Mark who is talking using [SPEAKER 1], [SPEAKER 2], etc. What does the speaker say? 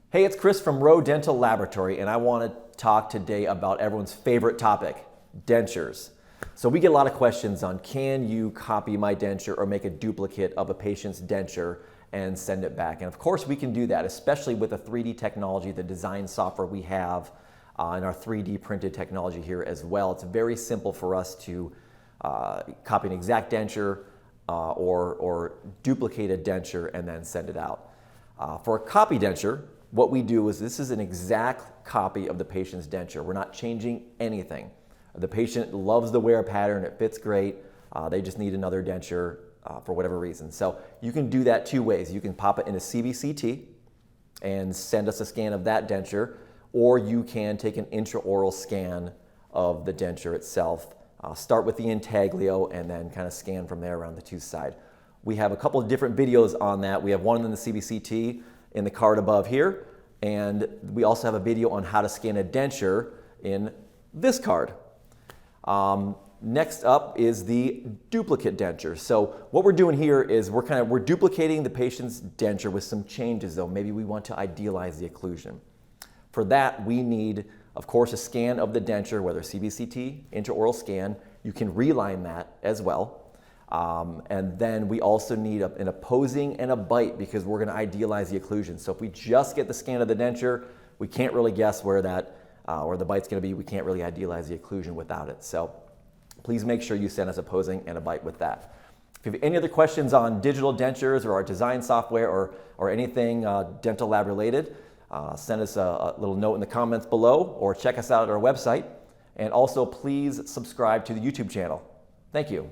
[SPEAKER 1] Hey, it's Chris from ROE Dental Laboratory, and I want to talk today about everyone's favorite topic, dentures. So we get a lot of questions on, can you copy my denture or make a duplicate of a patient's denture and send it back? And of course we can do that, especially with the 3D technology, the design software we have, and our 3D printed technology here as well. It's very simple for us to copy an exact denture or duplicate a denture and then send it out. For a copy denture, what we do is this is an exact copy of the patient's denture. We're not changing anything. The patient loves the wear pattern, it fits great. They just need another denture for whatever reason. So you can do that two ways. You can pop it in a CBCT and send us a scan of that denture, or you can take an intraoral scan of the denture itself. Start with the intaglio and then kind of scan from there around the tooth side. We have a couple of different videos on that. We have one in the CBCT in the card above here, and we also have a video on how to scan a denture in this card. Next up is the duplicate denture. So what we're doing here is we're duplicating the patient's denture with some changes though. Maybe we want to idealize the occlusion. For that, we need, of course, a scan of the denture, whether CBCT, intraoral scan. You can reline that as well. And then we also need an opposing and a bite because we're going to idealize the occlusion. So if we just get the scan of the denture, we can't really guess where the bite's going to be. We can't really idealize the occlusion without it. So please make sure you send us opposing and a bite with that. If you have any other questions on digital dentures or our design software or anything dental lab related, send us a little note in the comments below or check us out at our website. And also please subscribe to the YouTube channel. Thank you.